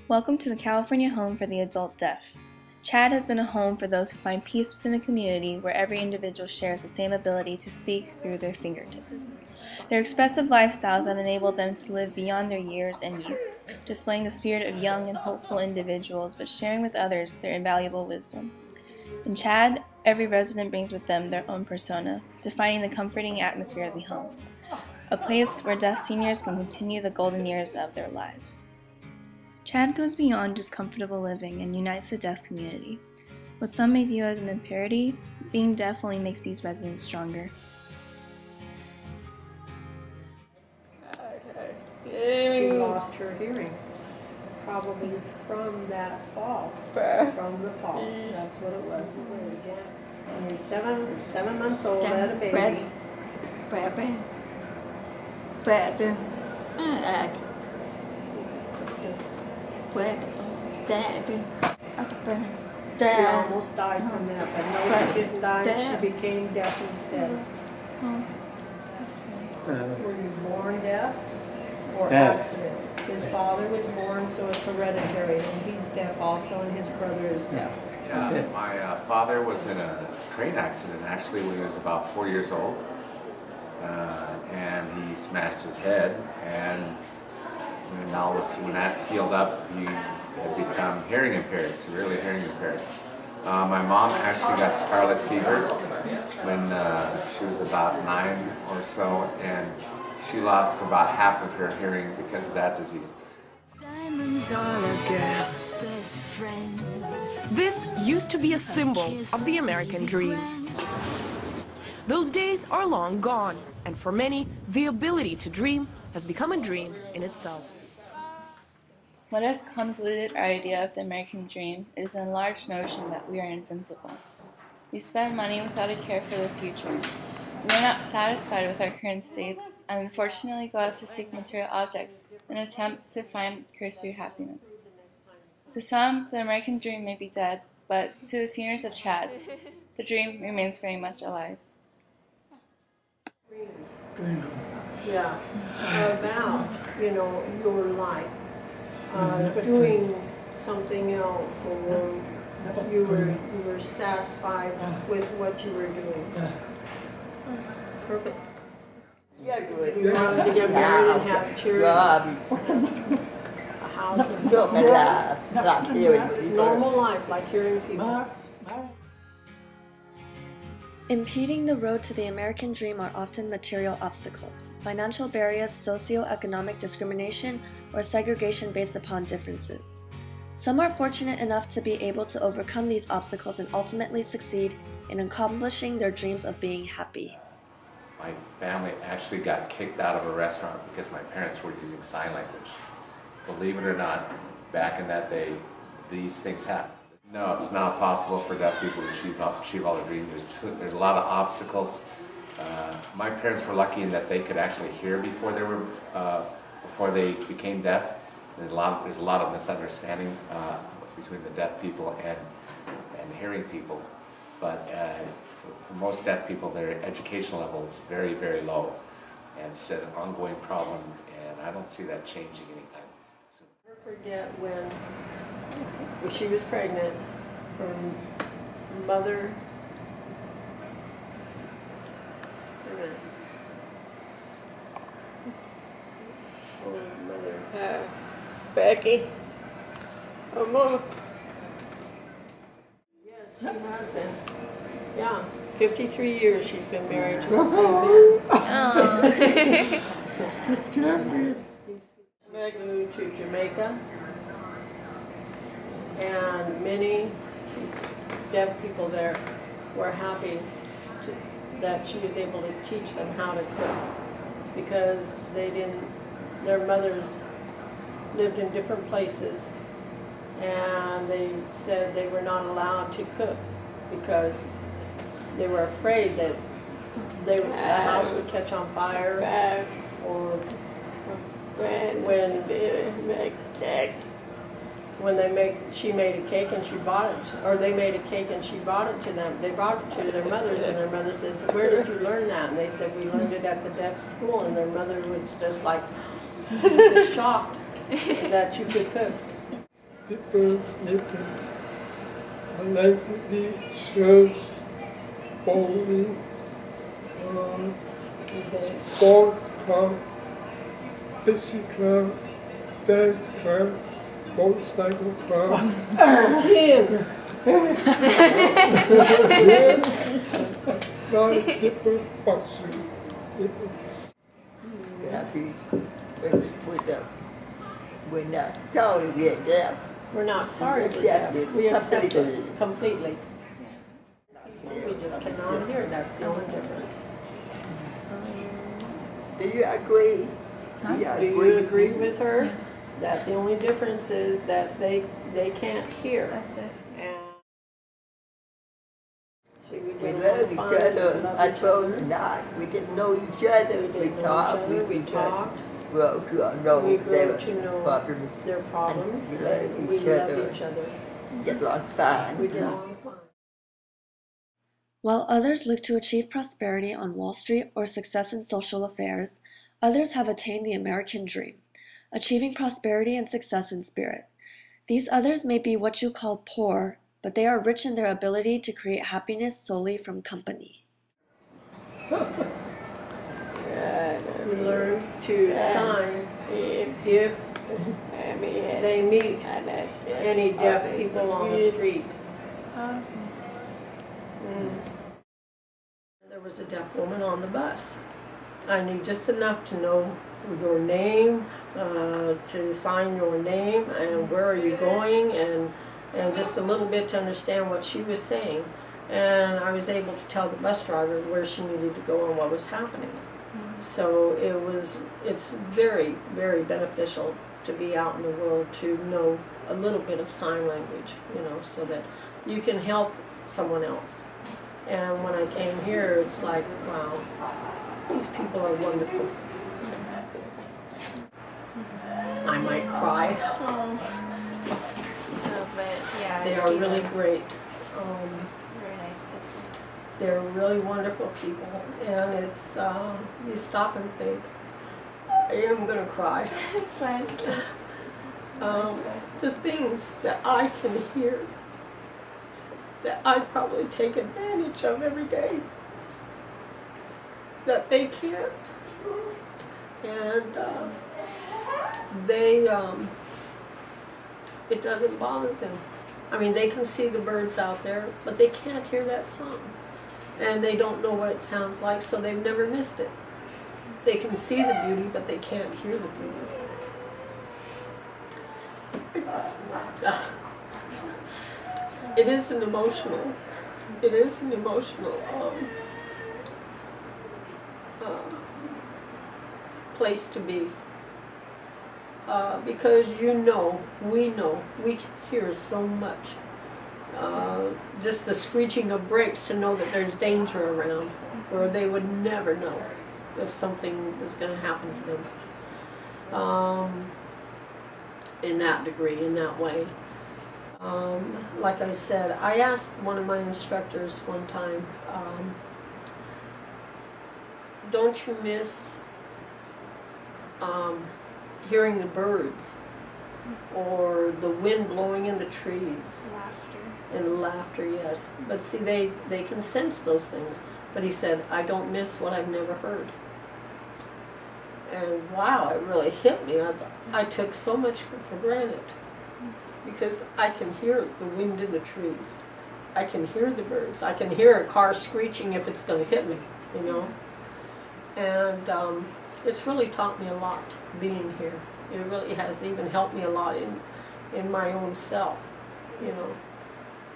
Welcome to the California Home for the Adult Deaf. CHAD has been a home for those who find peace within a community where every individual shares the same ability to speak through their fingertips. Their expressive lifestyles have enabled them to live beyond their years and youth, displaying the spirit of young and hopeful individuals but sharing with others their invaluable wisdom. In CHAD, every resident brings with them their own persona, defining the comforting atmosphere of the home, a place where deaf seniors can continue the golden years of their lives. CHAD goes beyond just comfortable living and unites the deaf community. What some may view as an impurity, being deaf only makes these residents stronger. She lost her hearing, probably from that fall. From the fall, that's what it was. And he's seven months old, had a baby. She almost died from that, but no, she didn't die. She became deaf instead. Were you born deaf or accident? His father was born, so it's hereditary, and he's deaf also, and his brother is deaf. Yeah, my father was in a train accident actually when he was about 4 years old, and he smashed his head, and when that healed up, he had become hearing impaired, severely hearing impaired. My mom actually got scarlet fever when she was about 9 or so, and she lost about half of her hearing because of that disease. Diamonds are a girl's best friend. This used to be a symbol of the American dream. Those days are long gone, and for many, the ability to dream has become a dream in itself. What has convoluted our idea of the American dream is an enlarged notion that we are invincible. We spend money without a care for the future. We are not satisfied with our current states and unfortunately go out to seek material objects in an attempt to find cursory happiness. To some, the American dream may be dead, but to the seniors of CHAD, the dream remains very much alive. Yeah, about, your life, doing something else, or you were satisfied with what you were doing. Perfect. Yeah, good. You wanted to get married and have children, a house, and normal life, like hearing people. Impeding the road to the American dream are often material obstacles, financial barriers, socioeconomic discrimination, or segregation based upon differences. Some are fortunate enough to be able to overcome these obstacles and ultimately succeed in accomplishing their dreams of being happy. My family actually got kicked out of a restaurant because my parents were using sign language. Believe it or not, back in that day, these things happened. No, it's not possible for deaf people to achieve all their dreams. There's a lot of obstacles. My parents were lucky in that they could actually hear before they became deaf. There's a lot of misunderstanding between the deaf people and hearing people. But for most deaf people, their educational level is very, very low, and it's an ongoing problem. And I don't see that changing anytime soon. Never forget when she was pregnant, her mother. Becky. Mom. Yes, she has been. Yeah, 53 years she's been married to the same man. He moved to Jamaica, and many deaf people there were happy that she was able to teach them how to cook, because their mothers lived in different places, and they said they were not allowed to cook because they were afraid that the house would catch on fire, or she made a cake and she brought it, or they made a cake and she brought it to them. They brought it to their mothers, and their mother says, "Where did you learn that?" And they said, "We learned it at the deaf school." And their mother was just like, just shocked that you could cook. different living. I like the church, bowling, golf club, fishing club, dance club, motorcycle club. Kim, Nine different functions. Happy we're not sorry we're deaf. we're not sorry for accept that. it We accept completely. it completely. We just cannot hear, that's the only difference. Do you agree? Do you Do you with agree me? with her? That the only difference is that they can't hear. And see, We get love along each fine, we other. love I each told other. you not. We didn't know each other. We We didn't know talked. each other, We we talked. grow to know We their grew to know problems. their problems. We love and we each love other. each other. Get along fine. We get along fine. While others look to achieve prosperity on Wall Street or success in social affairs, others have attained the American dream, achieving prosperity and success in spirit. These others may be what you call poor, but they are rich in their ability to create happiness solely from company. We learn to sign if they meet any deaf people on the street. There was a deaf woman on the bus. I knew just enough to know your name, to sign your name, and where are you going, and just a little bit to understand what she was saying. And I was able to tell the bus driver where she needed to go and what was happening. So it's very, very beneficial to be out in the world, to know a little bit of sign language, so that you can help someone else. And when I came here, it's like, wow, these people are wonderful. I might cry. But yeah, They are really great. very nice people. They're really wonderful people, and it's you stop and think, I am gonna cry. It's fine. The things that I can hear, that I probably take advantage of every day, that they can't, and it doesn't bother them. I mean, they can see the birds out there, but they can't hear that song. And they don't know what it sounds like, so they've never missed it. They can see the beauty, but they can't hear the beauty. It is an emotional place to be. Because we can hear so much. Just the screeching of brakes to know that there's danger around, or they would never know if something was going to happen to them. In that degree, in that way. Like I said, I asked one of my instructors one time, don't you miss hearing the birds or the wind blowing in the trees? Laughter. And the laughter, yes. But see, they can sense those things. But he said, I don't miss what I've never heard. And wow, it really hit me. I took so much for granted. Because I can hear the wind in the trees. I can hear the birds. I can hear a car screeching if it's going to hit me, And it's really taught me a lot being here. It really has even helped me a lot in my own self,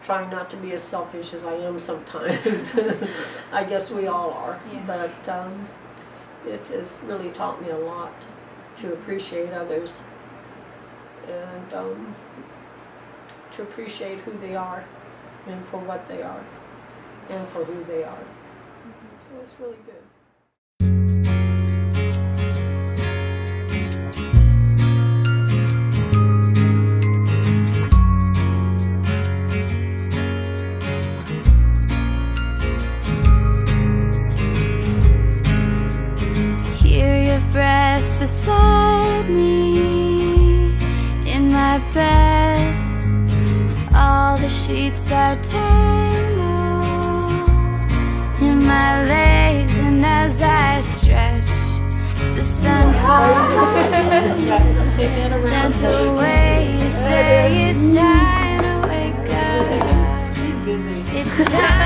Trying not to be as selfish as I am sometimes. I guess we all are. Yeah. But it has really taught me a lot to appreciate others and to appreciate who they are and for what they are and for who they are. So it's really good. Hear your breath beside me in my bed. sheets are tangled in my legs, and as I stretch, the sun falls on me. Gentle way to say it's time to wake up. It's time.